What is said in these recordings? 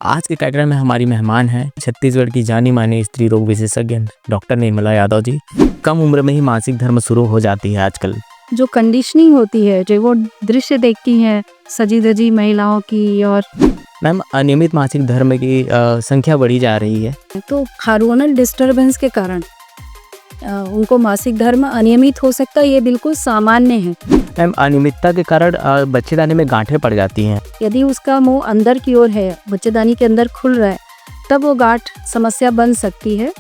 आज के कार्यक्रम में हमारी मेहमान हैं छत्तीसगढ़ की जानी मानी स्त्री रोग विशेषज्ञ डॉक्टर निर्मला यादव जी। कम उम्र में ही मासिक धर्म शुरू हो जाती है आजकल। जो कंडीशनिंग होती है, जो वो दृश्य देखती हैं सजी धजी महिलाओं की, और मैम, अनियमित मासिक धर्म की संख्या बढ़ी जा रही है। तो हार्मोनल डिस्टरबेंस के कारण उनको मासिक धर्म अनियमित हो सकता है, ये बिल्कुल सामान्य है। मैम, अनियमितता के कारण बच्चेदानी में गांठें पड़ जाती हैं। यदि उसका मुंह अंदर की ओर है, बच्चेदानी के अंदर खुल रहा है, तब वो गांठ समस्या बन सकती है।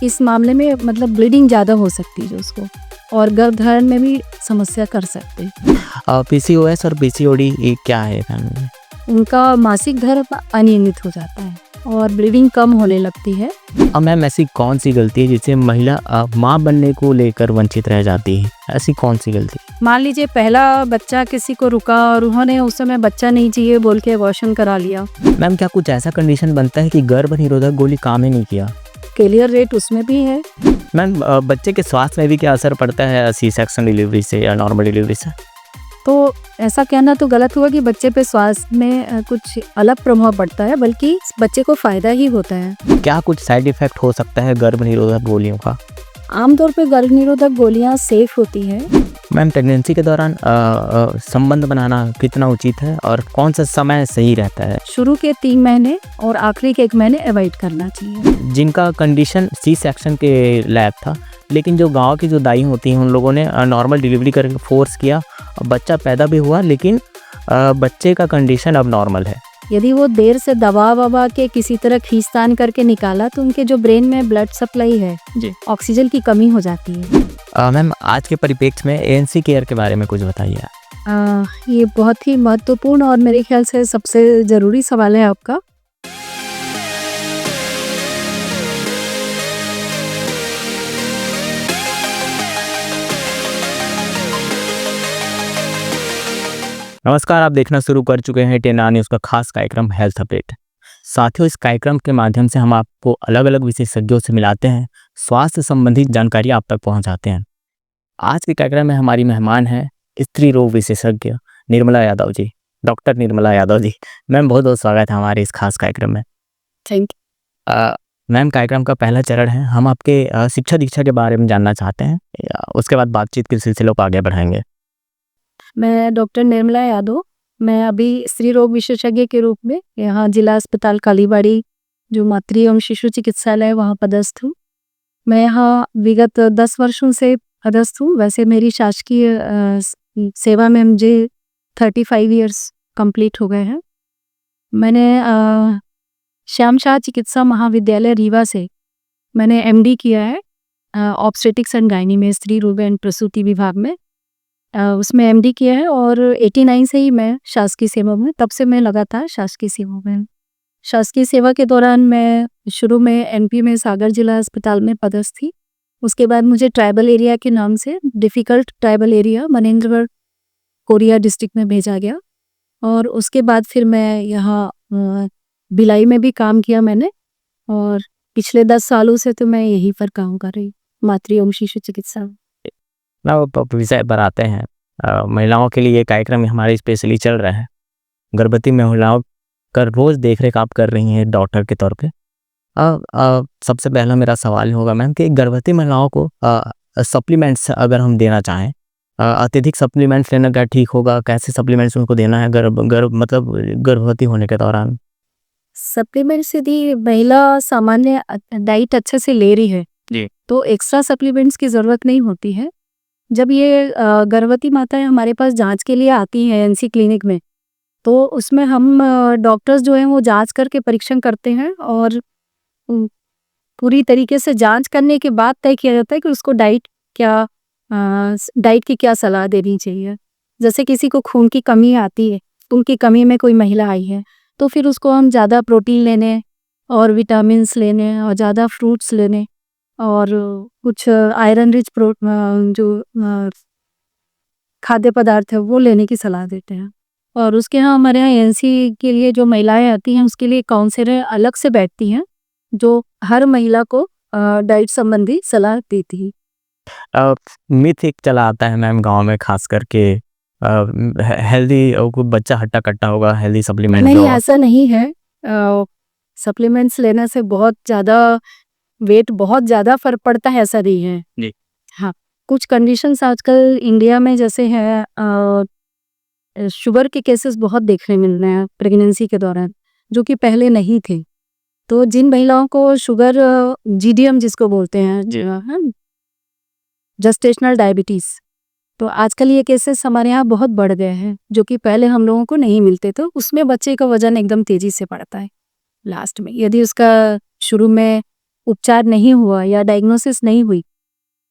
इस मामले में मतलब ब्लीडिंग ज़्यादा हो सकती है उसको, और गर्भधारण में भी समस्या कर सकते हैं। पीसीओएस और पीसीओडी क्या है मैम? उनका मासिक धर्म अनियमित हो जाता है और ब्लीडिंग कम होने लगती है। अब मैम, ऐसी कौन सी गलती है जिससे महिला माँ बनने को लेकर वंचित रह जाती है? ऐसी कौन सी गलती? मान लीजिए पहला बच्चा किसी को रुका और उन्होंने उस समय बच्चा नहीं चाहिए बोल के अबॉर्शन करा लिया। मैम, क्या कुछ ऐसा कंडीशन बनता है कि गर्भ निरोधक गोली काम ही नहीं किया? फेलियर रेट उसमें भी है। मैम, बच्चे के स्वास्थ्य में भी क्या असर पड़ता है सी सेक्शन डिलीवरी से या नॉर्मल डिलीवरी से? तो ऐसा कहना तो गलत हुआ कि बच्चे पे स्वास्थ्य में कुछ अलग प्रभाव पड़ता है, बल्कि बच्चे को फायदा ही होता है। क्या कुछ साइड इफेक्ट हो सकता है गर्भ निरोधक गोलियों का? आमतौर पे गर्भ निरोधक गोलियां सेफ होती हैं। मैम, प्रेगनेंसी के दौरान संबंध बनाना कितना उचित है और कौन सा समय सही रहता है? शुरू के 3 महीने और आखिरी के 1 महीने अवॉइड करना चाहिए। जिनका कंडीशन सी सेक्शन के लैब था, लेकिन जो गांव की जो दाई होती हैं उन लोगों ने नॉर्मल डिलीवरी करके फोर्स किया, बच्चा पैदा भी हुआ, लेकिन बच्चे का कंडीशन अब नॉर्मल है। यदि वो देर से दबा वबा के किसी तरह खींचतान करके निकाला, तो उनके जो ब्रेन में ब्लड सप्लाई है जी, ऑक्सीजन की कमी हो जाती है। मैम, आज के परिप्रेक्ष्य में एएनसी केयर के बारे में कुछ बताइए। ये बहुत ही महत्वपूर्ण और मेरे ख्याल से सबसे ज़रूरी सवाल है आपका। नमस्कार, आप देखना शुरू कर चुके हैं टेना न्यूज़ का खास कार्यक्रम हेल्थ अपडेट। साथियों, इस कार्यक्रम के माध्यम से हम आपको अलग अलग विशेषज्ञों से मिलाते हैं, स्वास्थ्य संबंधी जानकारी आप तक पहुंचाते हैं। आज के कार्यक्रम में हमारी मेहमान हैं स्त्री रोग विशेषज्ञ निर्मला यादव जी, डॉक्टर निर्मला यादव जी। मैम, बहुत बहुत स्वागत है हमारे इस खास कार्यक्रम में। Thank you. मैम, कार्यक्रम का पहला चरण है, हम आपके शिक्षा दीक्षा के बारे में जानना चाहते हैं, उसके बाद बातचीत के सिलसिलों को आगे बढ़ाएंगे। मैं डॉक्टर निर्मला यादव, मैं अभी स्त्री रोग विशेषज्ञ के रूप में यहाँ जिला अस्पताल कालीबाड़ी, जो मातृ एवं शिशु चिकित्सालय, वहाँ पदस्थ हूँ। मैं यहाँ विगत 10 वर्षों से पदस्थ हूँ। वैसे मेरी शासकीय सेवा में मुझे 35 इयर्स कंप्लीट हो गए हैं। मैंने श्याम शाह चिकित्सा महाविद्यालय रीवा से मैंने एमडी किया है ऑब्स्टेटिक्स एंड गायनी में, स्त्री रोग एंड प्रसूति विभाग में। उसमें एमडी किया है, और 89 से ही मैं शासकीय सेवा में, तब से मैं लगातार शासकीय सेवा में। शासकीय सेवा के दौरान मैं शुरू में एनपी में सागर जिला अस्पताल में पदस्थ थी। उसके बाद मुझे ट्राइबल एरिया के नाम से difficult tribal area Manendragarh Korea district में भेजा गया, और उसके बाद फिर मैं यहाँ भिलाई में भी काम किया मैंने, और पिछले 10 सालों से तो मैं यहीं पर काम कर रही हूँ, मातृ एवं शिशु चिकित्सा। ना विषय पर आते हैं, महिलाओं के लिए ये कार्यक्रम हमारे स्पेशली चल रहा है। गर्भवती महिलाओं का रोज़ देख रेख आप कर रही हैं डॉक्टर के तौर पे। सबसे पहला मेरा सवाल होगा मैम कि गर्भवती महिलाओं को सप्लीमेंट्स अगर हम देना चाहें, अत्यधिक सप्लीमेंट्स लेना क्या ठीक होगा? कैसे सप्लीमेंट्स उनको देना है गर्भवती होने के दौरान? सप्लीमेंट्स यदि महिला सामान्य डाइट अच्छे से ले रही है जी, तो एक्स्ट्रा सप्लीमेंट्स की ज़रूरत नहीं होती है। जब ये गर्भवती माताएं हमारे पास जांच के लिए आती हैं एनसी क्लिनिक में, तो उसमें हम डॉक्टर्स जो हैं वो जांच करके परीक्षण करते हैं, और पूरी तरीके से जांच करने के बाद तय किया जाता है कि उसको डाइट की क्या सलाह देनी चाहिए। जैसे किसी को खून की कमी आती है, उनकी कमी में कोई महिला आई है, तो फिर उसको हम ज़्यादा प्रोटीन लेने और विटामिन्स लेने और ज़्यादा फ्रूट्स लेने और कुछ आयरन रिच जो खाद्य पदार्थ है वो लेने की सलाह देते हैं। और उसके यहाँ हमारे यहाँ एनसी के लिए जो महिलाएं आती हैं उसके लिए काउंसलर अलग से बैठती हैं, जो हर महिला को डाइट संबंधी सलाह देती है। मिथ एक चला आता है मैम गांव में, खास करके हेल्दी कोई बच्चा हट्टा-कट्टा होगा, हेल्दी सप्लीमेंट नहीं, जो ऐसा नहीं है। सप्लीमेंट्स लेने से बहुत ज़्यादा वेट बहुत ज़्यादा फ़र्क पड़ता है, ऐसा नहीं है। जी। हाँ, कुछ कंडीशंस आजकल इंडिया में जैसे हैं, शुगर के केसेस बहुत देखने मिल रहे हैं प्रेगनेंसी के दौरान, जो कि पहले नहीं थे। तो जिन महिलाओं को शुगर, जीडीएम जिसको बोलते हैं, जेस्टेशनल डायबिटीज़, तो आजकल ये केसेस हमारे यहाँ बहुत बढ़ गए हैं, जो कि पहले हम लोगों को नहीं मिलते। तो उसमें बच्चे का वज़न एकदम तेज़ी से बढ़ता है लास्ट में। यदि उसका शुरू में उपचार नहीं हुआ या डायग्नोसिस नहीं हुई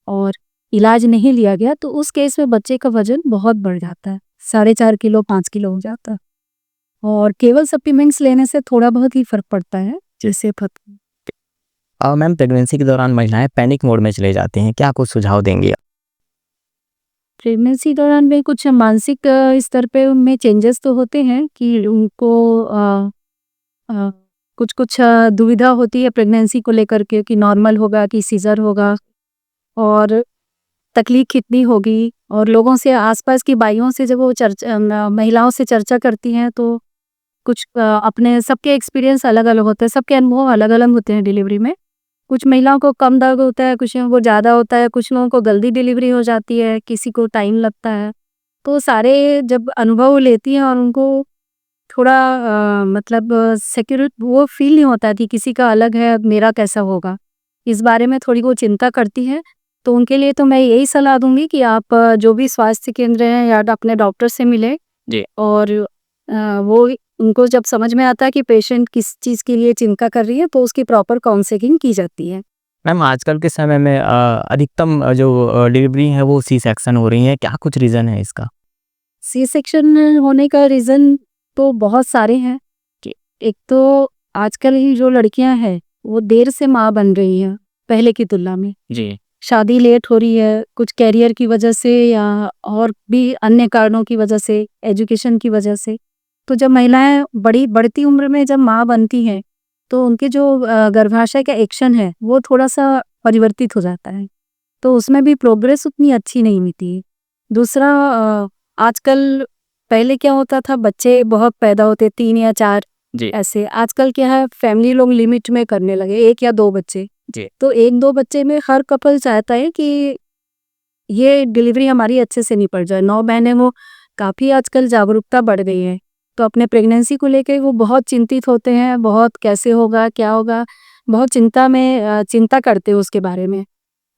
और इलाज नहीं लिया गया, तो उस केस में बच्चे का वज़न बहुत बढ़ जाता है, 4.5 किलो 5 किलो हो जाता है। और केवल सप्लीमेंट्स लेने से थोड़ा बहुत ही फ़र्क पड़ता है, जैसे मैम प्रेगनेंसी के दौरान महिलाएँ पैनिक मोड में चले जाती हैं, क्या कुछ सुझाव देंगी आप? प्रेगनेंसी दौरान में कुछ मानसिक स्तर पे उनमें चेंजेस तो होते हैं कि उनको कुछ दुविधा होती है प्रेगनेंसी को लेकर के कि नॉर्मल होगा कि सीज़र होगा, और तकलीफ कितनी होगी। और लोगों से, आसपास की बाइयों से जब वो महिलाओं से चर्चा करती हैं, तो कुछ अपने सबके एक्सपीरियंस अलग-अलग होते हैं, सबके अनुभव अलग-अलग होते हैं डिलीवरी में। कुछ महिलाओं को कम दर्द होता है, कुछ लोगों को ज़्यादा होता है, कुछ लोगों को जल्दी डिलीवरी हो जाती है, किसी को टाइम लगता है। तो सारे जब अनुभव लेती हैं और उनको थोड़ा मतलब सिक्योर वो फ़ील नहीं होता कि किसी का अलग है, मेरा कैसा होगा? इस बारे में थोड़ी वो चिंता करती हैं। तो उनके लिए तो मैं यही सलाह दूँगी कि आप जो भी स्वास्थ्य केंद्र है या अपने डॉक्टर से मिलें। जी। और वो उनको जब समझ में आता है कि पेशेंट किस चीज़ के लिए चिंता कर रही है, तो उसकी प्रॉपर काउंसलिंग की जाती है। मैम आजकल के समय में अधिकतम जो डिलीवरी है वो सी सेक्शन हो रही है, क्या कुछ रीज़न है इसका? सी सेक्शन होने का रीज़न तो बहुत सारे हैं। कि एक तो आजकल की जो लड़कियां हैं, वो देर से माँ बन रही हैं पहले की तुलना में। जी। शादी लेट हो रही है, कुछ कैरियर की वजह से या और भी अन्य कारणों की वजह से, एजुकेशन की वजह से। तो जब महिलाएं बढ़ती उम्र में जब माँ बनती हैं, तो उनके जो गर्भाशय का एक्शन है, वो थोड़ा सा परिवर्तित हो जाता है, तो उसमें भी प्रोग्रेस उतनी अच्छी नहीं मिलती है। दूसरा, आजकल पहले क्या होता था, बच्चे बहुत पैदा होते 3 या 4 जी। ऐसे। आजकल क्या है, फैमिली लोग लिमिट में करने लगे, 1 या 2 बच्चे। जी। तो 1-2 बच्चे में हर कपल चाहता है कि ये डिलीवरी हमारी अच्छे से निपट जाए। 9 महीने वो काफ़ी आजकल जागरूकता बढ़ गई है, तो अपने प्रेगनेंसी को लेके वो बहुत चिंतित होते हैं, बहुत कैसे होगा, क्या होगा, बहुत चिंता करते हैं उसके बारे में।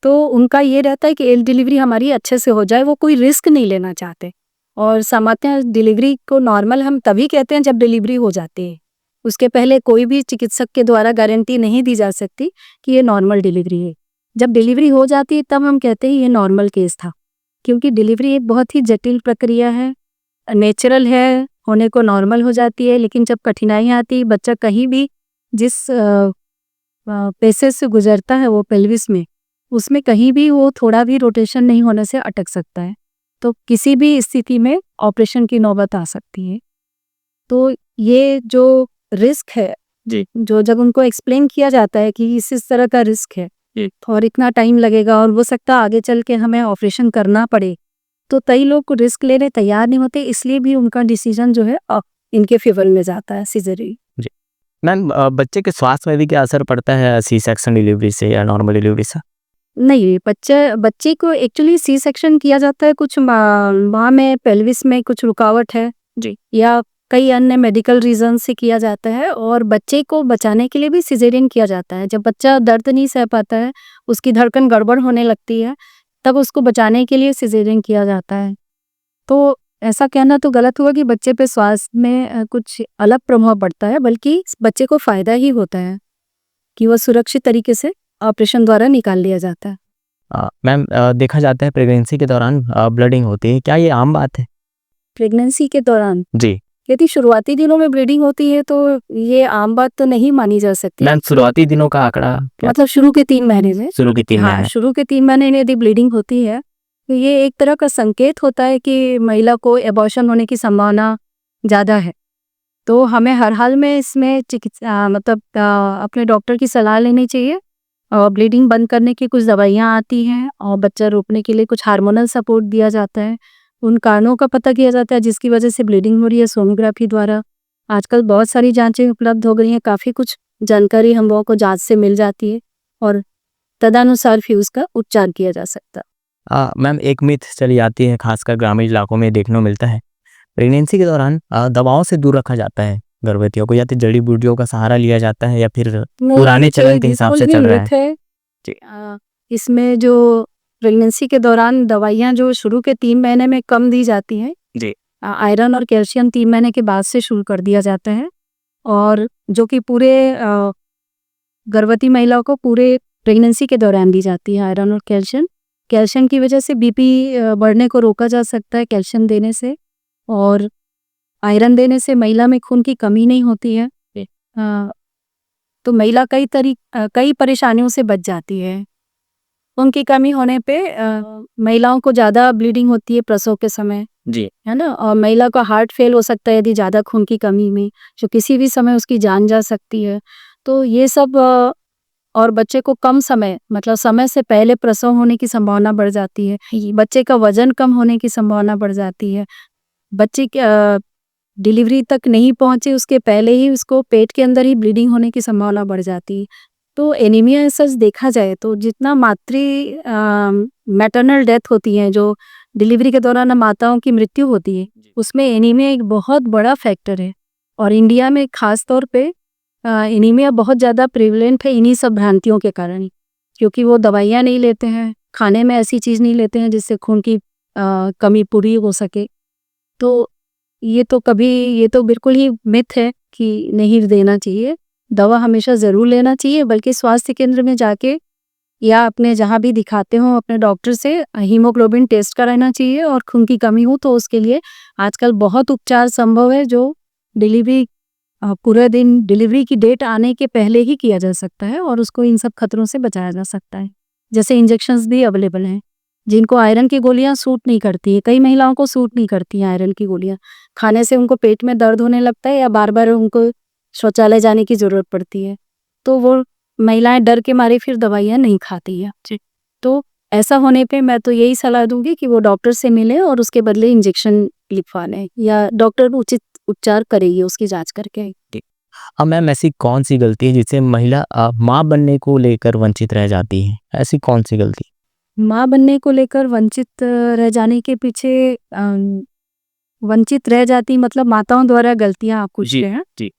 तो उनका ये रहता है कि डिलीवरी हमारी अच्छे से हो जाए, वो कोई रिस्क नहीं लेना चाहते। और सामान्य डिलीवरी को नॉर्मल हम तभी कहते हैं जब डिलीवरी हो जाती है। उसके पहले कोई भी चिकित्सक के द्वारा गारंटी नहीं दी जा सकती कि ये नॉर्मल डिलीवरी है। जब डिलीवरी हो जाती है तब हम कहते हैं ये नॉर्मल केस था, क्योंकि डिलीवरी एक बहुत ही जटिल प्रक्रिया है। नेचुरल है, होने को नॉर्मल हो जाती है, लेकिन जब कठिनाइयाँ आती, बच्चा कहीं भी जिस पेसेज से गुजरता है वो पेल्विस में, उसमें कहीं भी वो थोड़ा भी रोटेशन नहीं होने से अटक सकता है। तो किसी भी स्थिति में ऑपरेशन की नौबत आ सकती है। तो ये जो रिस्क है, जी। जो जब उनको एक्सप्लेन किया जाता है कि इस तरह का रिस्क है जी। और इतना टाइम लगेगा और हो सकता है आगे चल के हमें ऑपरेशन करना पड़े, तो कई लोग रिस्क लेने तैयार नहीं होते, इसलिए भी उनका डिसीजन जो है इनके फेवर में जाता है, सिजेरियन। जी। मैम बच्चे के स्वास्थ्य में भी क्या असर पड़ता है सी सेक्शन डिलीवरी से या नॉर्मल डिलीवरी से? नहीं, बच्चे को एक्चुअली सी सेक्शन किया जाता है, कुछ माँ में पेल्विस में कुछ रुकावट है जी। या कई अन्य मेडिकल रीजन से किया जाता है, और बच्चे को बचाने के लिए भी सिजेरियन किया जाता है। जब बच्चा दर्द नहीं सह पाता है, उसकी धड़कन गड़बड़ होने लगती है, तब उसको बचाने के लिए सिजेरियन किया जाता है। तो ऐसा कहना तो गलत हुआ कि बच्चे पे स्वास्थ्य में कुछ अलग प्रभाव पड़ता है, बल्कि बच्चे को फायदा ही होता है कि वह सुरक्षित तरीके से ऑपरेशन द्वारा निकाल लिया जाता है। मैम देखा जाता है प्रेगनेंसी के दौरान ब्लीडिंग होती है, क्या ये आम बात है? प्रेगनेंसी के दौरान जी। यदि शुरुआती दिनों में ब्लीडिंग होती है, तो ये आम बात तो नहीं मानी जा सकती। मैम शुरुआती दिनों का आंकड़ा क्या? मतलब शुरू के 3 महीने में। शुरू के 3 हाँ, महीने। शुरू के 3 महीने में यदि ब्लीडिंग होती है, तो ये एक तरह का संकेत होता है कि महिला को एबॉर्शन होने की संभावना ज़्यादा है। तो हमें हर हाल में इसमें अपने डॉक्टर की सलाह लेनी चाहिए। और ब्लीडिंग बंद करने की कुछ दवाइयाँ आती हैं, और बच्चा रोकने के लिए कुछ हार्मोनल सपोर्ट दिया जाता है। उन कारणों का पता किया जाता है जिसकी वजह से ब्लीडिंग हो रही है। सोनोग्राफी द्वारा आजकल बहुत सारी जांचें उपलब्ध हो गई हैं, काफ़ी कुछ जानकारी हम लोगों को जांच से मिल जाती है और तदनुसार फिर उसका उपचार किया जा सकता है। मैम एक मिथ चली आती है, खासकर ग्रामीण इलाकों में देखने को मिलता है, प्रेगनेंसी के दौरान दवाओं से दूर रखा जाता है गर्भवतियों को, या तो जड़ी बूटियों का सहारा लिया जाता है या फिर पुराने चलन के हिसाब से चल रहा है। जी। इसमें जो प्रेगनेंसी के दौरान दवाइयाँ जो शुरू के 3 महीने में कम दी जाती हैं, जी। आयरन और कैल्शियम 3 महीने के बाद से शुरू कर दिया जाता है, और जो कि पूरे गर्भवती महिलाओं को पूरे प्रेगनेंसी के दौरान दी जाती है आयरन और कैल्शियम। कैल्शियम की वजह से बीपी बढ़ने को रोका जा सकता है कैल्शियम देने से, और आयरन देने से महिला में खून की कमी नहीं होती है। तो महिला कई परेशानियों से बच जाती है। खून की कमी होने पे महिलाओं को ज़्यादा ब्लीडिंग होती है प्रसव के समय, जी। है ना, और महिला का हार्ट फेल हो सकता है यदि ज़्यादा खून की कमी में, जो किसी भी समय उसकी जान जा सकती है। तो ये सब और बच्चे को कम समय मतलब समय से पहले प्रसव होने की संभावना बढ़ जाती है। बच्चे का वजन कम होने की संभावना बढ़ जाती है। बच्चे के डिलीवरी तक नहीं पहुंचे उसके पहले ही उसको पेट के अंदर ही ब्लीडिंग होने की संभावना बढ़ जाती है। तो एनीमिया सच देखा जाए तो जितना मैटरनल डेथ होती है, जो डिलीवरी के दौरान माताओं की मृत्यु होती है, उसमें एनीमिया एक बहुत बड़ा फैक्टर है। और इंडिया में खास तौर पे एनीमिया बहुत ज़्यादा प्रिवलेंट है इन्हीं सब भ्रांतियों के कारण, क्योंकि वो दवाइयाँ नहीं लेते हैं, खाने में ऐसी चीज़ नहीं लेते हैं जिससे खून की कमी पूरी हो सके। तो ये तो बिल्कुल ही मिथ है कि नहीं देना चाहिए, दवा हमेशा ज़रूर लेना चाहिए, बल्कि स्वास्थ्य केंद्र में जाके या अपने जहाँ भी दिखाते हो अपने डॉक्टर से हीमोग्लोबिन टेस्ट कराना चाहिए, और खून की कमी हो तो उसके लिए आजकल बहुत उपचार संभव है जो डिलीवरी पूरे दिन डिलीवरी की डेट आने के पहले ही किया जा सकता है, और उसको इन सब खतरों से बचाया जा सकता है। जैसे इंजेक्शंस भी अवेलेबल हैं, जिनको आयरन की गोलियां सूट नहीं करती है, कई महिलाओं को सूट नहीं करती हैं आयरन की गोलियां, खाने से उनको पेट में दर्द होने लगता है या बार बार उनको शौचालय जाने की ज़रूरत पड़ती है, तो वो महिलाएं डर के मारे फिर दवाइयाँ नहीं खाती है। तो ऐसा होने पे मैं तो यही सलाह दूंगी कि वो डॉक्टर से मिले और उसके बदले इंजेक्शन लिखवा लें, या डॉक्टर उचित उपचार करेगी उसकी जांच करके। अब मैम ऐसी कौन सी गलती है जिससे महिला माँ बनने को लेकर वंचित रह जाती है? ऐसी कौन सी गलती? माँ बनने को लेकर वंचित रह जाने के पीछे वंचित रह जाती मतलब माताओं द्वारा गलतियां आप पूछ रहे हैं। जी।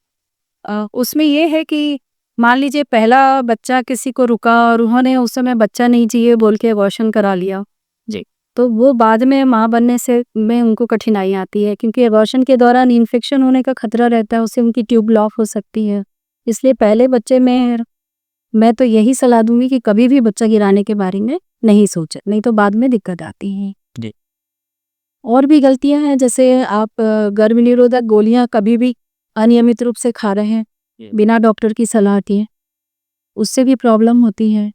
उसमें ये है कि मान लीजिए पहला बच्चा किसी को रुका और उन्होंने उस समय बच्चा नहीं चाहिए बोल के अबॉर्शन करा लिया, जी। तो वो बाद में माँ बनने से में उनको कठिनाई आती है, क्योंकि अबॉर्शन के दौरान इन्फेक्शन होने का खतरा रहता है, उससे उनकी ट्यूब ब्लॉक हो सकती है। इसलिए पहले बच्चे में मैं तो यही सलाह दूंगी कि कभी भी बच्चा गिराने के बारे में नहीं सोचे, नहीं तो बाद में दिक्कत आती है। जी। और भी गलतियां हैं, जैसे आप गर्भ निरोधक गोलियां कभी भी अनियमित रूप से खा रहे हैं बिना डॉक्टर की सलाह के, उससे भी प्रॉब्लम होती है।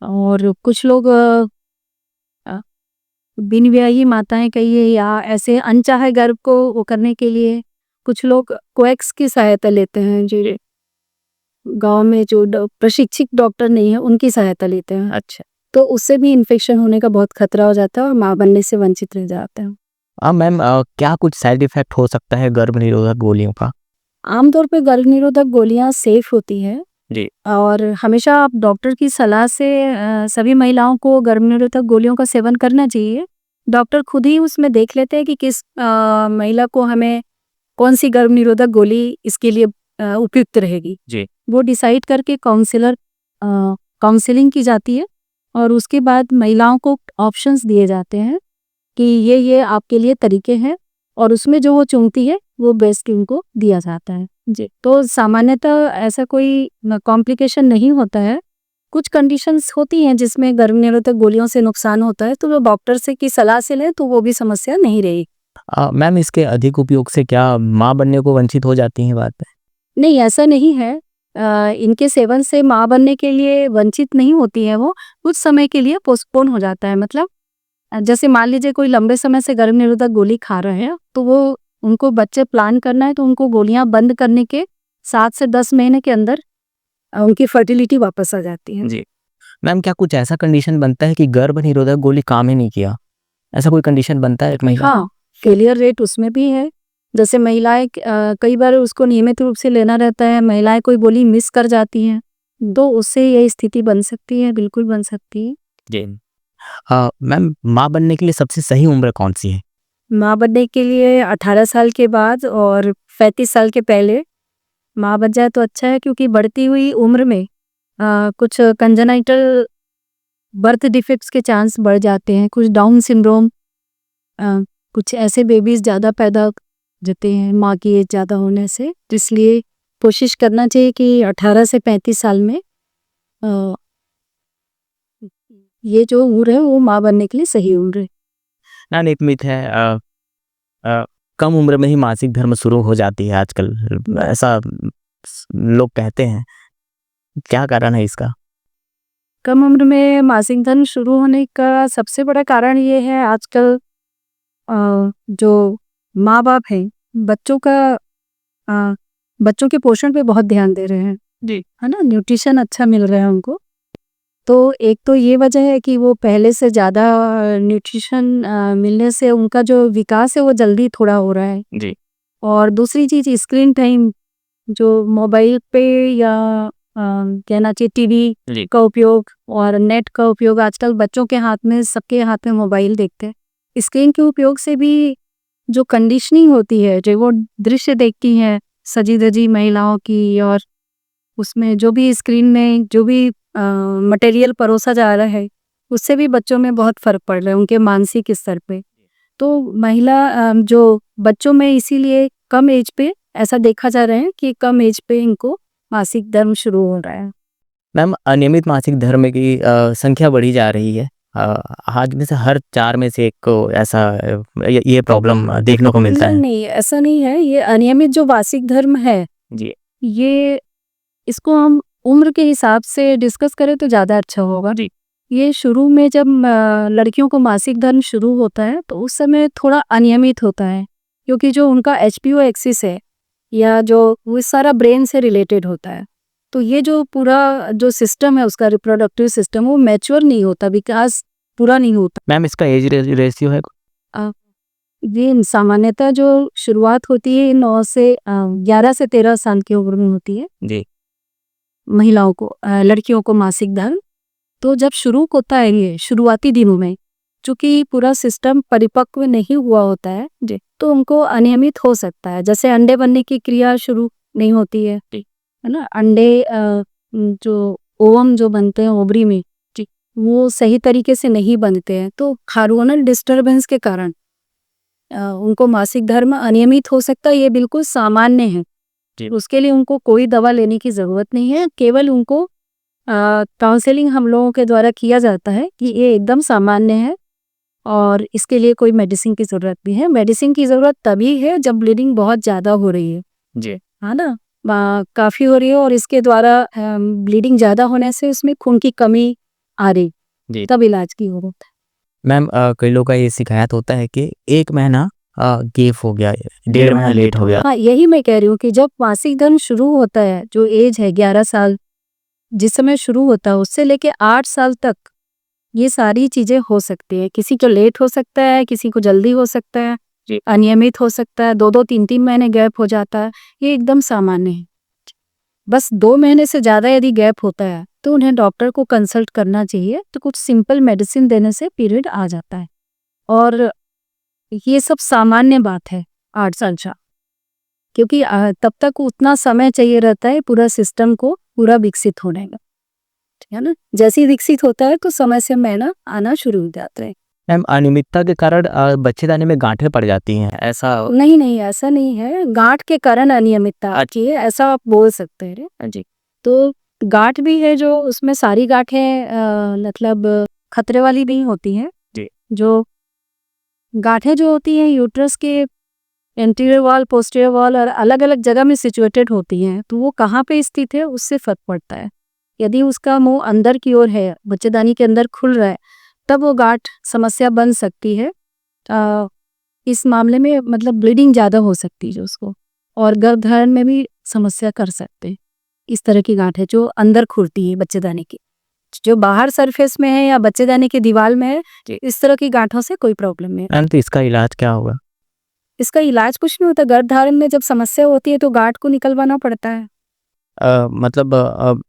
और कुछ लोग बिन ब्याही माताएं कहिए या ऐसे अनचाहे गर्भ को वो करने के लिए कुछ लोग कोएक्स की सहायता लेते हैं, जो गांव में जो प्रशिक्षित डॉक्टर नहीं है उनकी सहायता लेते हैं। अच्छा। तो उससे भी इन्फेक्शन होने का बहुत खतरा हो जाता है और माँ बनने से वंचित रह जाते हैं। मैम क्या कुछ साइड इफेक्ट हो सकता है गर्भ निरोधक गोलियों का? आमतौर पे गर्भ निरोधक गोलियां सेफ होती है, जी। और हमेशा आप डॉक्टर की सलाह से सभी महिलाओं को गर्भ निरोधक गोलियों का सेवन करना चाहिए। डॉक्टर खुद ही उसमें देख लेते हैं कि किस महिला को हमें कौन सी गर्भ निरोधक गोली इसके लिए उपयुक्त रहेगी। जी। वो डिसाइड करके काउंसलिंग की जाती है, और उसके बाद महिलाओं को ऑप्शंस दिए जाते हैं कि ये आपके लिए तरीके हैं, और उसमें जो वो चुनती है वो बेस्ट उनको दिया जाता है। जी। तो सामान्यतः ऐसा कोई कॉम्प्लिकेशन नहीं होता है। कुछ कंडीशंस होती हैं जिसमें गर्भ निरोधक गोलियों से नुकसान होता है, तो वो डॉक्टर से की सलाह से लें तो वो भी समस्या नहीं रहेगी। मैम इसके अधिक उपयोग से क्या माँ बनने को वंचित हो जाती हैं बाद में? नहीं, ऐसा नहीं है। इनके सेवन से माँ बनने के लिए वंचित नहीं होती है, वो कुछ समय के लिए पोस्टपोन हो जाता है। मतलब जैसे मान लीजिए कोई लंबे समय से गर्भ निरोधक गोली खा रहे हैं, तो वो उनको बच्चे प्लान करना है तो उनको गोलियां बंद करने के 7 से 10 महीने के अंदर उनकी फर्टिलिटी वापस आ जाती है। जी। मैम क्या कुछ ऐसा कंडीशन बनता है कि गर्भ निरोधक गोली काम ही नहीं किया? ऐसा कोई कंडीशन बनता है एक महिला? हाँ, फेलियर रेट उसमें भी है। जैसे महिलाएँ कई बार उसको नियमित रूप से लेना रहता है, महिलाएँ कोई बोली मिस कर जाती हैं, तो उससे ये स्थिति बन सकती है, बिल्कुल बन सकती है। जी। मैम, माँ बनने के लिए सबसे सही उम्र कौन-सी है? माँ बनने के लिए 18 साल के बाद और 35 साल के पहले माँ बन जाए तो अच्छा है, क्योंकि बढ़ती हुई उम्र में कुछ कंजेनाइटल बर्थ डिफेक्ट्स के चांस बढ़ जाते हैं, कुछ डाउन सिंड्रोम, कुछ ऐसे बेबीज़ ज़्यादा पैदा देते हैं माँ की एज ज़्यादा होने से। तो इसलिए कोशिश करना चाहिए कि 18 से 35 साल में अ, ये जो उम्र है वो माँ बनने के लिए सही उम्र है। मैम, एक मिथ है, कम उम्र में ही मासिक धर्म शुरू हो जाती है आजकल, ऐसा लोग कहते हैं, क्या कारण है इसका? कम उम्र में मासिक धर्म शुरू होने का सबसे बड़ा कारण ये है आजकल जो माँ-बाप हैं, बच्चों का अ, बच्चों के पोषण पे बहुत ध्यान दे रहे हैं। जी। है ना? न्यूट्रिशन अच्छा मिल रहा है उनको। तो एक तो ये वजह है कि वो पहले से ज़्यादा न्यूट्रिशन मिलने से उनका जो विकास है वो जल्दी थोड़ा हो रहा है। जी। और दूसरी चीज़ स्क्रीन टाइम, जो मोबाइल पे या कहना चाहिए टीवी जी। का उपयोग और नेट का उपयोग, आजकल बच्चों के हाथ में, सबके हाथ में मोबाइल देखते हैं। स्क्रीन के उपयोग से भी जो कंडीशनिंग होती है, जो वो दृश्य देखती हैं सजी-धजी महिलाओं की, और उसमें जो भी स्क्रीन में जो भी मटेरियल परोसा जा रहा है, उससे भी बच्चों में बहुत फ़र्क पड़ रहा है उनके मानसिक स्तर पे। तो महिला जो बच्चों में इसीलिए कम एज पे ऐसा देखा जा रहा है कि कम एज पे इनको मासिक धर्म शुरू हो रहा है। मैम, अनियमित मासिक धर्म की संख्या बढ़ी जा रही है। आज में से हर 4 में से 1 को ऐसा ये प्रॉब्लम देखने को मिलता नहीं, है। नहीं, ऐसा नहीं है। ये अनियमित जो मासिक धर्म है, जी। ये इसको हम उम्र के हिसाब से डिस्कस करें तो ज़्यादा अच्छा होगा। जी। ये शुरू में जब लड़कियों को मासिक धर्म शुरू होता है तो उस समय थोड़ा अनियमित होता है, क्योंकि जो उनका एचपीओ एक्सिस है या जो वो सारा ब्रेन से रिलेटेड होता है। तो ये जो पूरा जो सिस्टम है उसका रिप्रोडक्टिव सिस्टम, वो मैच्योर नहीं होता, विकास पूरा नहीं होता। मैम, इसका एज रेशियो है? अ, ये सामान्यतः जो शुरुआत होती है 9 से 11 से 13 साल की उम्र में होती है जी। महिलाओं को, लड़कियों को मासिक धर्म। तो जब शुरू होता है ये शुरुआती दिनों में, चूँकि पूरा सिस्टम परिपक्व नहीं हुआ होता है, जी, तो उनको अनियमित हो सकता है। जैसे अंडे बनने की क्रिया शुरू नहीं होती है, जी। है ना? अंडे जो ओवम जो बनते हैं ओवरी में, जी, वो सही तरीके से नहीं बनते हैं। तो हार्मोनल डिस्टर्बेंस के कारण उनको मासिक धर्म अनियमित हो सकता है, ये बिल्कुल सामान्य है। जी। उसके लिए उनको कोई दवा लेने की ज़रूरत नहीं है, केवल उनको काउंसलिंग हम लोगों के द्वारा किया जाता है कि ये एकदम सामान्य है और इसके लिए कोई मेडिसिन की ज़रूरत नहीं है। मेडिसिन की ज़रूरत तभी है जब ब्लीडिंग बहुत ज़्यादा हो रही है, जी। है ना? काफ़ी हो रही है और इसके द्वारा ब्लीडिंग ज़्यादा होने से उसमें खून की कमी आ रही, जी। तब इलाज की ज़रूरत है। मैम, कई लोगों का ये शिकायत होता है कि 1 महीना गैप हो गया, 1.5 महीना लेट हो गया। हाँ, यही मैं कह रही हूँ कि जब मासिक धर्म शुरू होता है, जो एज है 11 साल, जिस समय शुरू होता है उससे लेके 8 साल तक ये सारी चीज़ें हो सकती है। किसी को लेट हो सकता है, किसी को जल्दी हो सकता है, जी। अनियमित हो सकता है, 2-2 3-3 महीने गैप हो जाता है, ये एकदम सामान्य है। बस 2 महीने से ज़्यादा यदि गैप होता है, तो उन्हें डॉक्टर को कंसल्ट करना चाहिए, तो कुछ सिंपल मेडिसिन देने से पीरियड आ जाता है। और ये सब सामान्य बात है 8 साल का, क्योंकि तब तक उतना समय चाहिए रहता है पूरा सिस्टम को पूरा विकसित होने में, है ना? जैसे ही विकसित होता है तो समय से महीना आना शुरू हो जाता है। मैम, अनियमितता के कारण बच्चेदानी में गांठें पड़ जाती हैं, ऐसा? नहीं, नहीं, ऐसा नहीं है। गाँठ के कारण अनियमितता आती है, ऐसा आप बोल सकते हैं। जी। तो गाँठ भी है जो उसमें सारी गाँठें मतलब खतरे वाली नहीं होती हैं। जी। जो गाँठें जो होती हैं यूट्रस के एंटीरियर वॉल, पोस्टीरियर वॉल और अलग-अलग जगह में सिचुएटेड होती हैं, तो वो कहाँ पे स्थित है उससे फ़र्क पड़ता है। यदि उसका मुँह अंदर की ओर है, बच्चेदानी के अंदर खुल रहा है, तब वो गाँठ समस्या बन सकती है। इस मामले में मतलब ब्लीडिंग ज़्यादा हो सकती है उसको, और गर्भधारण में भी समस्या कर सकते हैं। इस तरह की गाँठ है जो अंदर खुलती है बच्चेदानी की। जो बाहर सरफेस में है या बच्चेदानी की दीवार में है, जी। इस तरह की गांठों से कोई प्रॉब्लम नहीं है। मैम तो इसका इलाज क्या होगा? इसका इलाज कुछ नहीं होता, गर्भधारण में जब समस्या होती है तो गांठ को निकलवाना पड़ता है। मतलब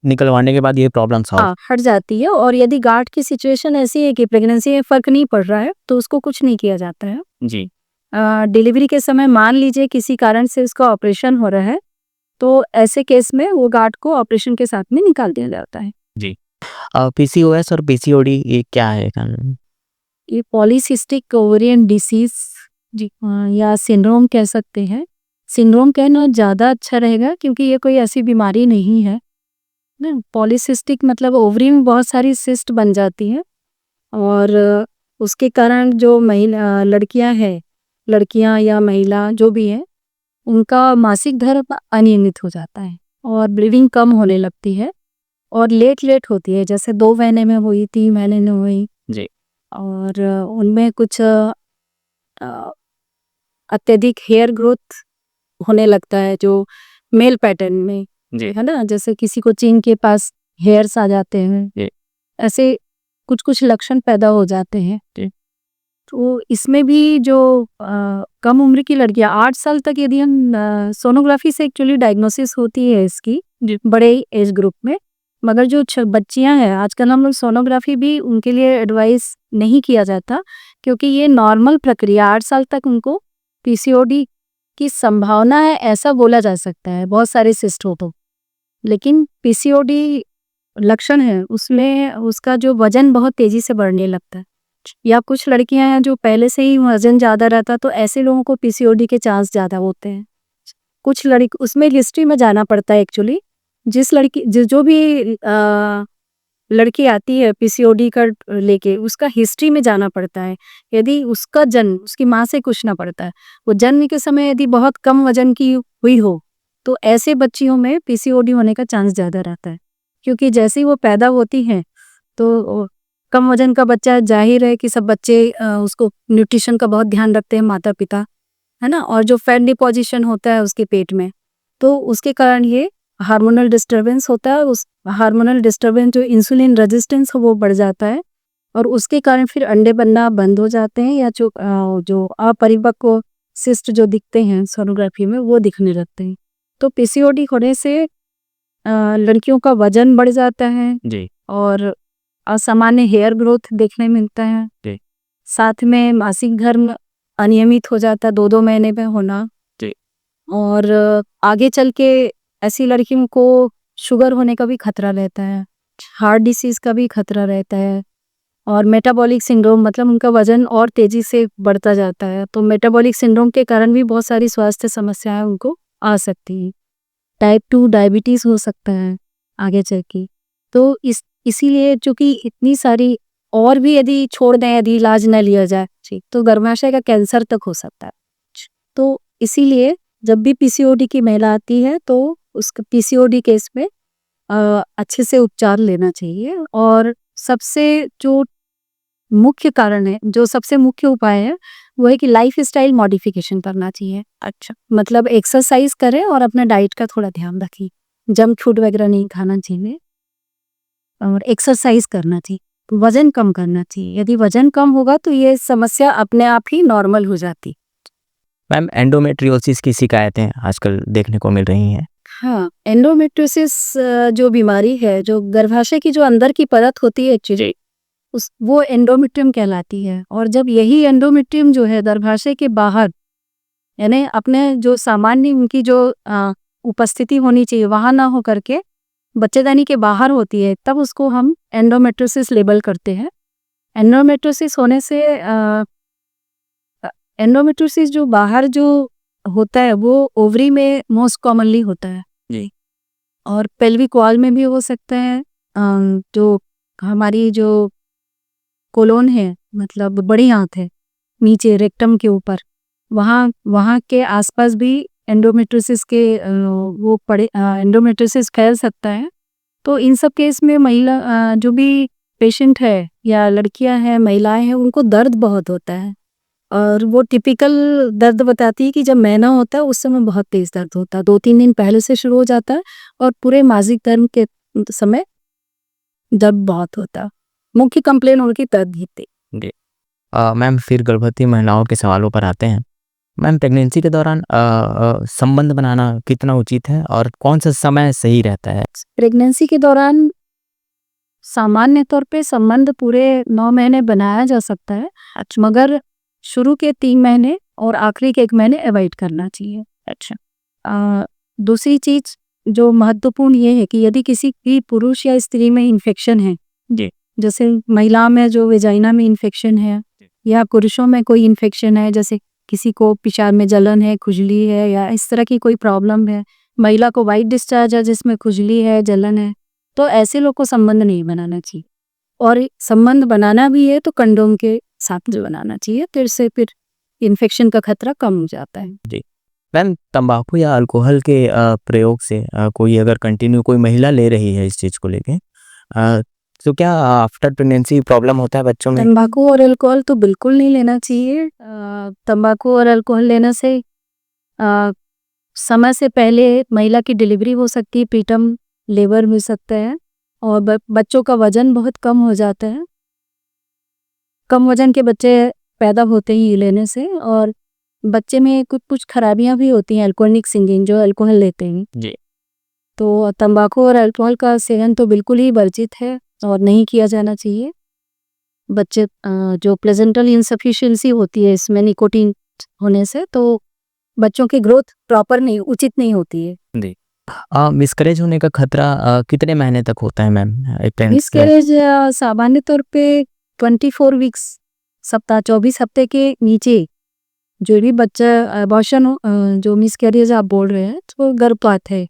निकलवाने के बाद ये प्रॉब्लम सॉल्व? हाँ, हट जाती है। और यदि गांठ की सिचुएशन ऐसी है कि प्रेगनेंसी में फर्क नहीं पड़ रहा है तो उसको कुछ नहीं किया जाता है। जी। डिलीवरी के समय मान लीजिए किसी कारण से उसका ऑपरेशन हो रहा है, तो ऐसे केस में वो गांठ को ऑपरेशन के साथ में निकाल दिया जाता है। जी। पीसीओएस और पीसीओडी ये क्या है? ये पॉलीसिस्टिक ओवेरियन डिसीज जी या सिंड्रोम कह सकते हैं। सिंड्रोम कहना ज़्यादा अच्छा रहेगा क्योंकि ये कोई ऐसी बीमारी नहीं है ना। पॉलीसिस्टिक मतलब ओवरी में बहुत सारी सिस्ट बन जाती हैं और उसके कारण जो लड़कियां या महिला जो भी है, उनका मासिक धर्म अनियमित हो जाता है और ब्लीडिंग कम होने लगती है और लेट होती है, जैसे 2 महीने में हुई, 3 महीने में हुई। जी। और उनमें कुछ अत्यधिक हेयर ग्रोथ होने लगता है जो मेल पैटर्न में जी। है ना, जैसे किसी को चीन के पास हेयर्स आ जाते हैं, जी। ऐसे कुछ लक्षण पैदा हो जाते हैं। जी। तो इसमें भी जो कम उम्र की लड़कियां 8 साल तक यदि हम सोनोग्राफी से एक्चुअली डायग्नोसिस होती है इसकी बड़े एज ग्रुप में, मगर जो बच्चियां हैं आजकल हम लोग सोनोग्राफी भी उनके लिए एडवाइस नहीं किया जाता क्योंकि ये नॉर्मल प्रक्रिया 8 साल तक उनको पीसीओडी की संभावना है ऐसा बोला जा सकता है, बहुत सारे सिस्ट हो तो। लेकिन पीसीओडी लक्षण है उसमें उसका जो वजन बहुत तेजी से बढ़ने लगता है, या कुछ लड़कियां हैं जो पहले से ही वजन ज्यादा रहता तो ऐसे लोगों को पीसीओडी के चांस ज्यादा होते हैं। कुछ लड़की उसमें हिस्ट्री में जाना पड़ता है एक्चुअली। जो भी लड़की आती है पीसीओडी का लेके, उसका हिस्ट्री में जाना पड़ता है। यदि उसका जन्म उसकी माँ से कुछ ना पड़ता है, वो जन्म के समय यदि बहुत कम वजन की हुई हो तो ऐसे बच्चियों में पीसीओडी होने का चांस ज्यादा रहता है, क्योंकि जैसे ही वो पैदा होती हैं तो कम वजन का बच्चा, जाहिर है कि सब बच्चे उसको न्यूट्रिशन का बहुत ध्यान रखते हैं माता पिता, है ना। और जो फैट डिपोजिशन होता है उसके पेट में, तो उसके कारण ये हार्मोनल डिस्टर्बेंस होता है। उस हार्मोनल डिस्टर्बेंस जो इंसुलिन रेजिस्टेंस हो वो बढ़ जाता है और उसके कारण फिर अंडे बनना बंद हो जाते हैं, या जो अपरिपक्व सिस्ट जो दिखते हैं सोनोग्राफी में वो दिखने लगते हैं। तो पीसीओडी होने से लड़कियों का वजन बढ़ जाता है जी। और असामान्य हेयर ग्रोथ देखने मिलता है। जी। साथ में मासिक धर्म अनियमित हो जाता है, 2-2 महीने में होना। जी। और आगे चल के ऐसी लड़कियों को शुगर होने का भी खतरा रहता है, हार्ट डिसीज का भी खतरा रहता है, और मेटाबॉलिक सिंड्रोम मतलब उनका वजन और तेजी से बढ़ता जाता है। तो मेटाबॉलिक सिंड्रोम के कारण भी बहुत सारी स्वास्थ्य समस्याएं उनको आ सकती हैं। टाइप 2 डायबिटीज हो सकता है आगे चल के। तो इसीलिए चूंकि इतनी सारी, और भी यदि छोड़ दें, यदि इलाज न लिया जाए तो गर्भाशय का कैंसर तक हो सकता है। तो इसीलिए जब भी पीसीओडी की महिला आती है तो उस पीसीओडी केस में अच्छे से उपचार लेना चाहिए। और सबसे जो मुख्य कारण है, जो सबसे मुख्य उपाय है, वो है कि लाइफ स्टाइल मॉडिफिकेशन करना चाहिए। अच्छा, मतलब एक्सरसाइज करें और अपना डाइट का थोड़ा ध्यान रखें, जंक फूड वगैरह नहीं खाना चाहिए और एक्सरसाइज करना चाहिए, वजन कम करना चाहिए। यदि वजन कम होगा तो ये समस्या अपने आप ही नॉर्मल हो जाती। मैम एंडोमेट्रियोसिस की शिकायतें आजकल देखने को मिल रही हैं। हाँ, एंडोमेट्रियोसिस जो बीमारी है, जो गर्भाशय की जो अंदर की परत होती है एक्चुअली, वो एंडोमेट्रियम कहलाती है। और जब यही एंडोमेट्रियम जो है गर्भाशय के बाहर, यानी अपने जो सामान्य उनकी जो उपस्थिति होनी चाहिए वहां ना हो करके बच्चेदानी के बाहर होती है, तब उसको हम एंडोमेट्रियोसिस लेबल करते हैं। एंडोमेट्रियोसिस होने से एंडोमेट्रियोसिस जो बाहर जो होता है वो ओवरी में मोस्ट कॉमनली होता है जी। और पेल्विक वॉल में भी हो सकता है। जो हमारी जो कोलोन है, मतलब बड़ी आंत है नीचे रेक्टम के ऊपर, वहाँ के आसपास भी एंडोमेट्रियोसिस के एंडोमेट्रियोसिस फैल सकता है। तो इन सब केस में महिला जो भी पेशेंट है या लड़कियां हैं, महिलाएं हैं, उनको दर्द बहुत होता है और वो टिपिकल दर्द बताती है कि जब महीना होता है उस समय बहुत तेज दर्द होता है, 2-3 दिन पहले से शुरू हो जाता है और पूरे मासिक धर्म के समय दर्द बहुत होता, मुख्य कंप्लेन उनकी दर्द ही थी। मैम फिर गर्भवती महिलाओं के सवालों पर आते हैं। मैम प्रेगनेंसी के दौरान संबंध बनाना कितना उचित है और कौन सा समय सही रहता है? प्रेगनेंसी के दौरान सामान्य तौर पे संबंध पूरे 9 महीने बनाया जा सकता है, मगर शुरू के 3 महीने और आखिरी के 1 महीने अवॉइड करना चाहिए। दूसरी चीज जो महत्वपूर्ण ये है कि यदि किसी भी पुरुष या स्त्री में इन्फेक्शन है, जैसे महिला में जो वेजाइना में इन्फेक्शन है या पुरुषों में कोई इन्फेक्शन है, जैसे किसी को पेशाब में जलन है, खुजली है या इस तरह की कोई प्रॉब्लम है, महिला को वाइट डिस्चार्ज है जिसमें खुजली है, जलन है, तो ऐसे लोग को संबंध नहीं बनाना चाहिए। और संबंध बनाना भी है तो कंडोम के साथ जो बनाना चाहिए, तो इससे फिर इन्फेक्शन का खतरा कम हो जाता है। मैम तंबाकू या अल्कोहल के प्रयोग से कोई अगर कंटिन्यू कोई महिला ले रही है इस चीज़ को लेके, तो क्या आफ्टर प्रेगनेंसी प्रॉब्लम होता है बच्चों में? तंबाकू और अल्कोहल तो बिल्कुल नहीं लेना चाहिए। तंबाकू और अल्कोहल लेने से समय से पहले महिला की डिलीवरी हो सकती है, प्रीटर्म लेबर हो सकता है और बच्चों का वजन बहुत कम हो जाता है। कम वजन के बच्चे पैदा होते ही लेने से, और बच्चे में कुछ खराबियां भी होती हैं अल्कोहलिक सिंगिंग जो अल्कोहल लेते हैं। तो तंबाकू और अल्कोहल का सेवन तो बिल्कुल ही वर्जित है और नहीं किया जाना चाहिए। बच्चे जो प्लेजेंटल इनसफिशिएंसी होती है इसमें निकोटीन होने से, तो बच्चों की ग्रोथ प्रॉपर नहीं, उचित नहीं होती है। मिसकैरेज होने का खतरा कितने महीने तक होता है मैम? मिसकैरेज सामान्य तौर पे 24 वीक्स, सप्ताह 24 हफ्ते के नीचे जो भी बच्चा अबॉर्शन जो मिसकैरेज आप बोल रहे हैं तो गर्भपात है,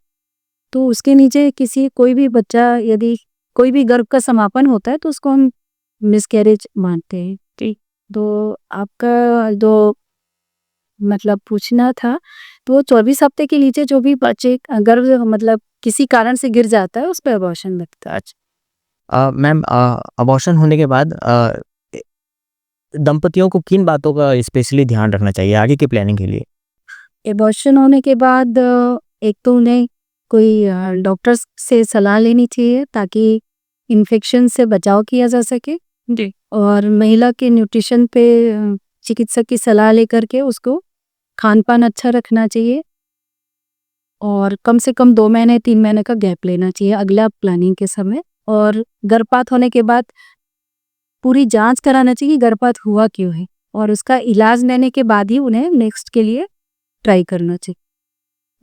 तो उसके नीचे कोई भी बच्चा यदि कोई भी गर्भ का समापन होता है तो उसको हम मिसकैरेज मानते हैं। ठीक, तो आपका जो मतलब पूछना था, तो 24 हफ्ते के नीचे जो भी बच्चे गर्भ मतलब किसी कारण से गिर जाता है उस पर अबॉर्शन लगता है। मैम अबॉर्शन होने के बाद दंपतियों को किन बातों का स्पेशली ध्यान रखना चाहिए आगे की प्लानिंग के लिए? एबॉर्शन होने के बाद एक तो उन्हें कोई डॉक्टर से सलाह लेनी चाहिए ताकि इन्फेक्शन से बचाव किया जा सके। और महिला के न्यूट्रिशन पे चिकित्सक की सलाह लेकर के उसको खान पान अच्छा रखना चाहिए और कम से कम 2 महीने 3 महीने का गैप लेना चाहिए अगला प्लानिंग के समय। और गर्भपात होने के बाद पूरी जांच कराना चाहिए गर्भपात हुआ क्यों है, और उसका इलाज लेने के बाद ही उन्हें नेक्स्ट के लिए ट्राई करना चाहिए।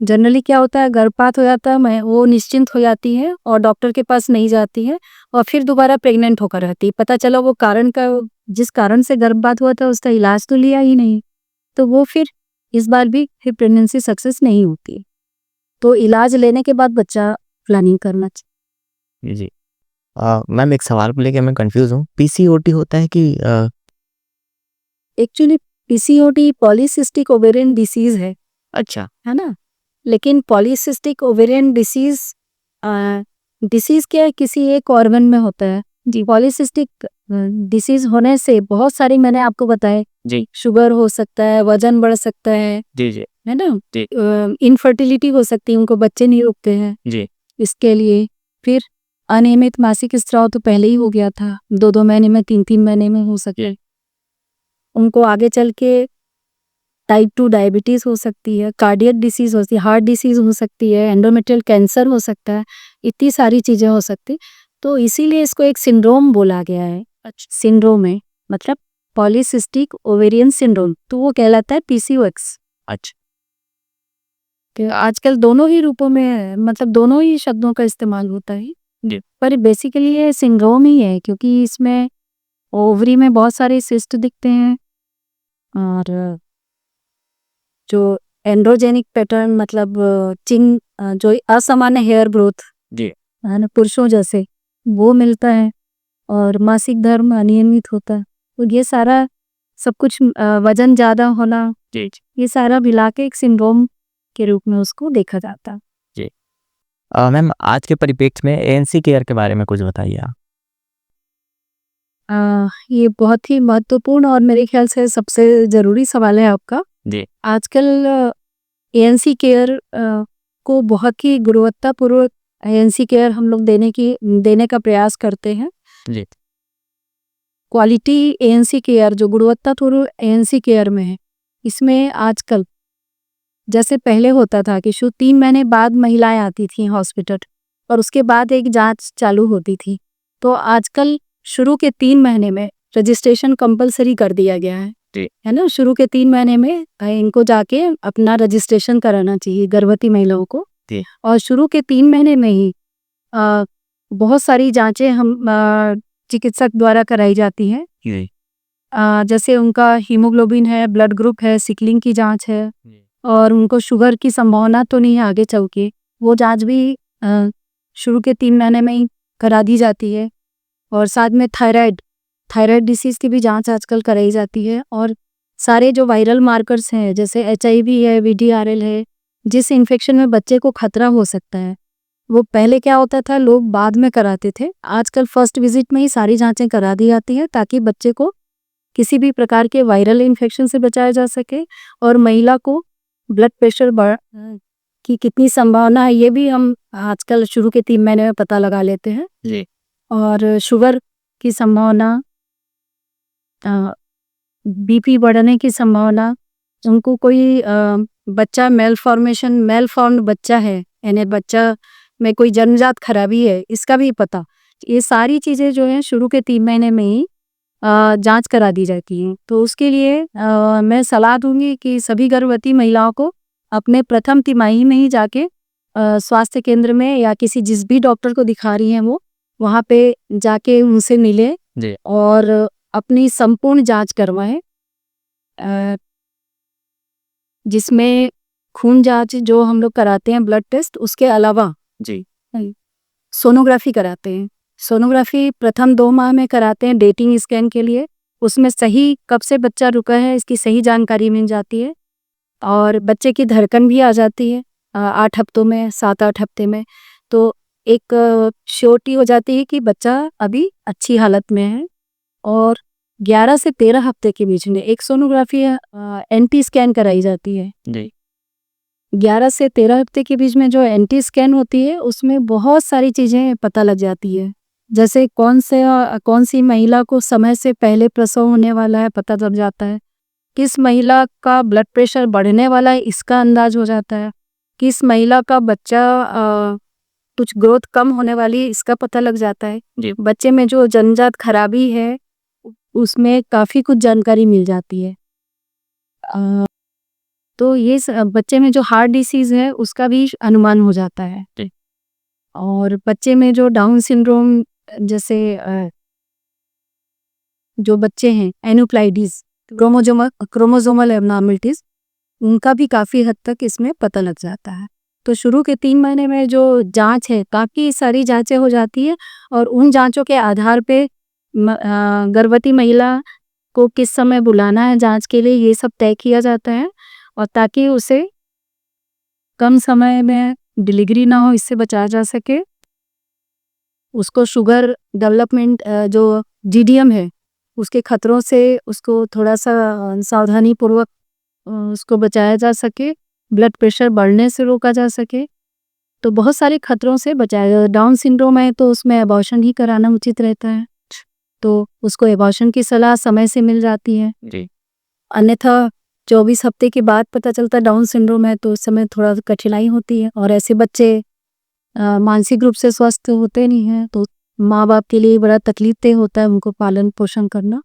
जनरली क्या होता है, गर्भपात हो जाता है, वो निश्चिंत हो जाती है और डॉक्टर के पास नहीं जाती है और फिर दोबारा प्रेग्नेंट होकर रहती है। पता चला वो जिस कारण से गर्भपात हुआ था उसका इलाज तो लिया ही नहीं, तो वो फिर इस बार भी फिर प्रेगनेंसी सक्सेस नहीं होती। तो इलाज लेने के बाद बच्चा प्लानिंग करना चाहिए। जी मैम एक सवाल को लेकर मैं कंफ्यूज हूँ, पीसीओटी होता है कि? Actually PCOD polycystic ovarian disease है। अच्छा, है ना, लेकिन पॉलीसिस्टिक ओवेरियन डिसीज क्या है, किसी एक ऑर्गन में होता है। जी, पॉलीसिस्टिक डिसीज होने से बहुत सारी मैंने आपको बताए, जी शुगर हो सकता है, वजन बढ़ सकता है, जी जी है ना, जी इनफर्टिलिटी हो सकती है, उनको बच्चे नहीं रुकते हैं जी इसके लिए। फिर अनियमित मासिक स्राव तो पहले ही हो गया था, 2-2 महीने में, 3-3 महीने में हो सकता है। उनको आगे चल के टाइप 2 डायबिटीज हो सकती है, कार्डियक डिसीज हो सकती है, हार्ट डिसीज हो सकती है, एंडोमेट्रियल कैंसर हो सकता है, इतनी सारी चीजें हो सकती, तो इसीलिए इसको एक सिंड्रोम बोला गया है। सिंड्रोम है मतलब पॉलीसिस्टिक ओवेरियन सिंड्रोम, तो वो कहलाता है पीसीओएक्स। अच्छा, तो आजकल दोनों ही रूपों में मतलब दोनों ही शब्दों का इस्तेमाल होता है जी पर बेसिकली ये सिंड्रोम ही है, क्योंकि इसमें ओवरी में बहुत सारे सिस्ट दिखते हैं और जो एंड्रोजेनिक पैटर्न मतलब जो असामान्य हेयर ग्रोथ जी है ना पुरुषों जैसे, वो मिलता है और मासिक धर्म अनियमित होता है, तो ये सारा सब कुछ वजन ज्यादा होना, जी ये सारा मिला के एक सिंड्रोम के रूप में उसको देखा जाता है। जी मैम आज के परिप्रेक्ष्य में एएनसी केयर के बारे में कुछ बताइए आप। ये बहुत ही महत्वपूर्ण और मेरे ख्याल से सबसे ज़रूरी सवाल है आपका। जी आजकल एएनसी केयर को बहुत ही गुणवत्तापूर्वक एएनसी केयर हम लोग देने का प्रयास करते हैं। जी। क्वालिटी एएनसी केयर जो गुणवत्तापूर्ण एएनसी केयर में है, इसमें आजकल जैसे पहले होता था कि 3 महीने बाद महिलाएं आती थी हॉस्पिटल और उसके बाद एक जांच चालू होती थी। तो आजकल शुरू के 3 महीने में रजिस्ट्रेशन कंपलसरी कर दिया गया है। जी। है ना, शुरू के 3 महीने में इनको जाके अपना रजिस्ट्रेशन कराना चाहिए गर्भवती महिलाओं को। जी। और शुरू के 3 महीने में ही बहुत सारी जांचें हम चिकित्सक द्वारा कराई जाती हैं। जी। जैसे उनका हीमोग्लोबिन है, ब्लड ग्रुप है, सिकलिंग की जांच है और उनको शुगर की संभावना तो नहीं है आगे चल के, वो जांच भी शुरू के 3 महीने में ही करा दी जाती है। और साथ में थायराइड डिसीज़ की भी जांच आजकल कराई जाती है। और सारे जो वायरल मार्कर्स हैं जैसे एचआईवी है, वीडीआरएल है, जिस इन्फेक्शन में बच्चे को खतरा हो सकता है, वो पहले क्या होता था लोग बाद में कराते थे, आजकल फर्स्ट विजिट में ही सारी जांचें करा दी जाती हैं ताकि बच्चे को किसी भी प्रकार के वायरल इन्फेक्शन से बचाया जा सके। और महिला को ब्लड प्रेशर की कितनी संभावना है ये भी हम आजकल शुरू के 3 महीने में पता लगा लेते हैं। जी। और शुगर की संभावना, बीपी बढ़ने की संभावना, उनको कोई बच्चा मेलफॉर्म्ड बच्चा है यानी बच्चा में कोई जन्मजात खराबी है, इसका भी पता। ये सारी चीज़ें जो हैं शुरू के 3 महीने में ही जांच करा दी जाती हैं। तो उसके लिए मैं सलाह दूंगी कि सभी गर्भवती महिलाओं को अपने प्रथम तिमाही में ही जाके स्वास्थ्य केंद्र में या किसी जिस भी डॉक्टर को दिखा रही हैं वो वहाँ पे जाके उनसे मिले जी। और अपनी संपूर्ण जांच करवाएं, जिसमें खून जांच जो हम लोग कराते हैं ब्लड टेस्ट, उसके अलावा जी। सोनोग्राफी कराते हैं। सोनोग्राफी प्रथम 2 माह में कराते हैं डेटिंग स्कैन के लिए, उसमें सही कब से बच्चा रुका है इसकी सही जानकारी मिल जाती है और बच्चे की धड़कन भी आ जाती है 8 हफ्तों में, 7-8 हफ्ते में। तो एक श्योरिटी हो जाती है कि बच्चा अभी अच्छी हालत में है। और 11 से 13 हफ्ते के बीच में एक सोनोग्राफी एनटी स्कैन कराई जाती है। जी। 11 से 13 हफ्ते के बीच में जो एनटी स्कैन होती है उसमें बहुत सारी चीज़ें पता लग जाती है, जैसे कौन सी महिला को समय से पहले प्रसव होने वाला है पता लग जाता है, किस महिला का ब्लड प्रेशर बढ़ने वाला है इसका अंदाज हो जाता है, किस महिला का बच्चा कुछ ग्रोथ कम होने वाली है इसका पता लग जाता है। जी। बच्चे में जो जन्मजात खराबी है उसमें काफ़ी कुछ जानकारी मिल जाती है। तो ये बच्चे में जो हार्ट डिसीज़ है उसका भी अनुमान हो जाता है। जी। और बच्चे में जो डाउन सिंड्रोम जैसे जो बच्चे हैं एनुप्लाइडीज, क्रोमोसोमल एबनॉर्मलिटीज, उनका भी काफ़ी हद तक इसमें पता लग जाता है। तो शुरू के 3 महीने में जो जांच है काफ़ी सारी जांचें हो जाती है और उन जांचों के आधार पे गर्भवती महिला को किस समय बुलाना है जांच के लिए ये सब तय किया जाता है और ताकि उसे कम समय में डिलीवरी ना हो इससे बचाया जा सके। उसको शुगर डेवलपमेंट जो जीडीएम है उसके खतरों से उसको थोड़ा सा सावधानी पूर्वक उसको बचाया जा सके, ब्लड प्रेशर बढ़ने से रोका जा सके। तो बहुत सारे खतरों से बचाया। डाउन सिंड्रोम है तो उसमें एबॉर्शन ही कराना उचित रहता है, तो उसको एबॉर्शन की सलाह समय से मिल जाती है। जी। अन्यथा 24 हफ्ते के बाद पता चलता डाउन सिंड्रोम है तो उस समय थोड़ा कठिनाई होती है और ऐसे बच्चे मानसिक रूप से स्वस्थ होते नहीं हैं तो माँ बाप के लिए बड़ा तकलीफ होता है उनको पालन पोषण करना।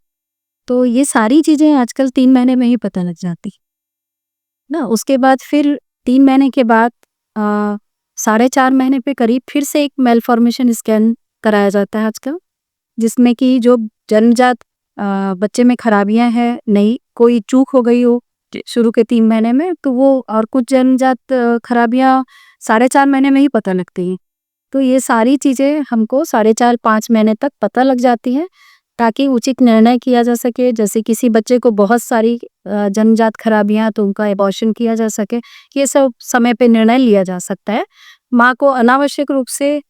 तो ये सारी चीज़ें आजकल 3 महीने में ही पता लग जाती ना। उसके बाद फिर 3 महीने के बाद 4.5 महीने पे करीब फिर से एक मेलफॉर्मेशन स्कैन कराया जाता है आजकल, जिसमें कि जो जन्मजात बच्चे में खराबियां हैं, नहीं कोई चूक हो गई हो शुरू के 3 महीने में तो वो, और कुछ जन्मजात खराबियां 4.5 महीने में ही पता लगती हैं। तो ये सारी चीज़ें हमको 4.5-5 महीने तक पता लग जाती हैं ताकि उचित निर्णय किया जा सके। जैसे किसी बच्चे को बहुत सारी जन्मजात खराबियां तो उनका एबॉर्शन किया जा सके, ये सब समय पे निर्णय लिया जा सकता है। माँ को अनावश्यक रूप से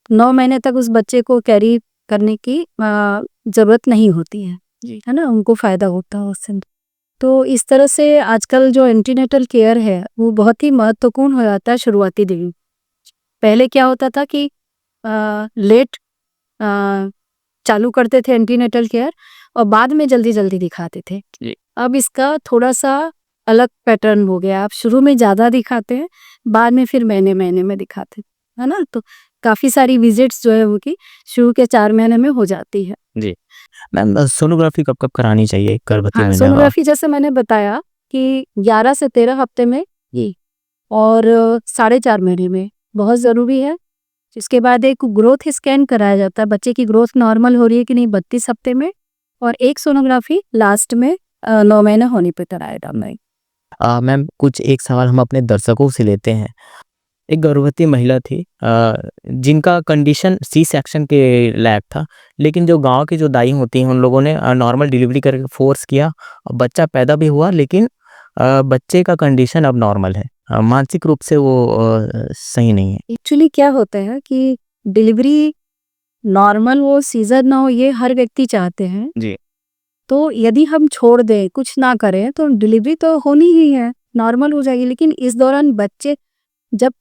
9 महीने तक उस बच्चे को कैरी करने की ज़रूरत नहीं होती है, है ना, उनको फ़ायदा होता है उससे। तो इस तरह से आजकल जो एंटीनेटल केयर है वो बहुत ही महत्वपूर्ण हो जाता है शुरुआती दिन। पहले क्या होता था कि लेट चालू करते थे एंटीनेटल केयर और बाद में जल्दी-जल्दी दिखाते थे। जी। अब इसका थोड़ा-सा अलग पैटर्न हो गया। आप शुरू में ज़्यादा दिखाते हैं, बाद में फिर महीने-महीने में दिखाते हैं, है ना? तो काफ़ी सारी विज़िट्स जो है उनकी शुरू के 4 महीने में हो जाती है। जी। मैम सोनोग्राफ़ी कब-कब करानी चाहिए गर्भवती हाँ, महिला का? सोनोग्राफ़ी जैसे मैंने बताया कि 11 से 13 हफ्ते में जी। और साढ़े 4 महीने में बहुत ज़रूरी है। इसके बाद एक ग्रोथ स्कैन कराया जाता है, बच्चे की ग्रोथ नॉर्मल हो रही है कि नहीं 32 हफ्ते में, और एक सोनोग्राफ़ी लास्ट में 9 महीने होने पे कराया जाता है। मैम कुछ एक सवाल हम अपने दर्शकों से लेते हैं। एक गर्भवती महिला थी जिनका कंडीशन सी सेक्शन के लायक था, लेकिन जो गाँव की जो दाई होती हैं उन लोगों ने नॉर्मल डिलीवरी करके फ़ोर्स किया और बच्चा पैदा भी हुआ, लेकिन बच्चे का कंडीशन अब नॉर्मल है। मानसिक रूप से वो सही नहीं है। एक्चुअली क्या होता है कि डिलीवरी नॉर्मल हो, सीज़र ना हो, ये हर व्यक्ति चाहते हैं। जी। तो यदि हम छोड़ दें, कुछ ना करें, तो डिलीवरी तो होनी ही है, नॉर्मल हो जाएगी। लेकिन इस दौरान बच्चे जब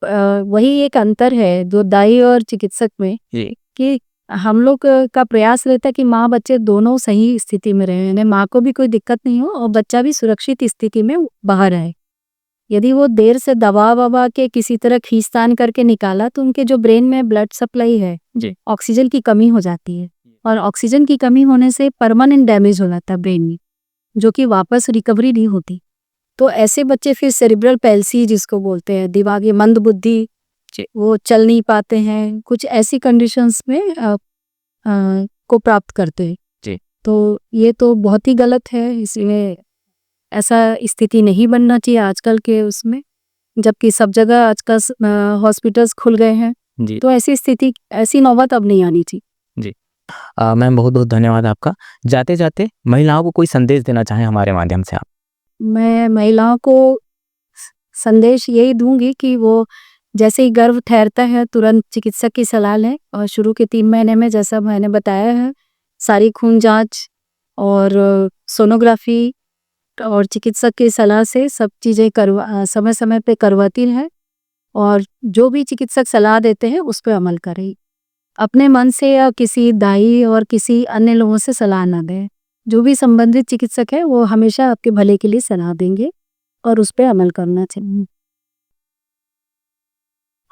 वही एक अंतर है जो दाई और चिकित्सक में जी। कि हम लोग का प्रयास रहता है कि माँ बच्चे दोनों सही स्थिति में रहें, यानी माँ को भी कोई दिक्कत नहीं हो और बच्चा भी सुरक्षित स्थिति में बाहर आए। यदि वो देर से दबा-वबा के किसी तरह खींचतान करके निकाला तो उनके जो ब्रेन में ब्लड सप्लाई है, जी। ऑक्सीजन की कमी हो जाती है और ऑक्सीजन की कमी होने से परमानेंट डैमेज हो जाता है ब्रेन में, जो कि वापस रिकवरी नहीं होती। तो ऐसे बच्चे फिर सेरिब्रल पैल्सी जिसको बोलते हैं, दिमागी मंदबुद्धि, जी। वो चल नहीं पाते हैं, कुछ ऐसी कंडीशंस में को प्राप्त करते हैं। जी। तो ये तो बहुत ही गलत है, इसलिए ऐसा स्थिति नहीं बनना चाहिए आजकल के उसमें, जबकि सब जगह आजकल हॉस्पिटल्स खुल गए हैं। जी। तो ऐसी स्थिति, ऐसी नौबत अब नहीं आनी चाहिए। जी। मैम बहुत-बहुत धन्यवाद आपका। जाते-जाते महिलाओं को कोई संदेश देना चाहें हमारे माध्यम से आप? मैं महिलाओं को संदेश यही दूंगी कि वो जैसे ही गर्भ ठहरता है तुरंत चिकित्सक की सलाह लें और शुरू के 3 महीने में जैसा मैंने बताया है, सारी खून जांच और सोनोग्राफी और चिकित्सक की सलाह से सब चीज़ें समय-समय पे करवाती रहें और जो भी चिकित्सक सलाह देते हैं उस पे अमल करें। अपने मन से या किसी दाई और किसी अन्य लोगों से सलाह ना दें। जो भी संबंधित चिकित्सक है वो हमेशा आपके भले के लिए सलाह देंगे और उस पे अमल करना चाहिए।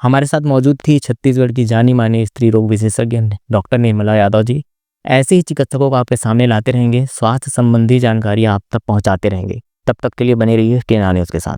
हमारे साथ मौजूद थी छत्तीसगढ़ की जानी-मानी स्त्री रोग विशेषज्ञ डॉक्टर निर्मला यादव जी। ऐसे ही चिकित्सकों को आपके सामने लाते रहेंगे, स्वास्थ्य संबंधी जानकारी आप तक पहुँचाते रहेंगे। तब तक के लिए बने रहिए TNR न्यूज़ के साथ।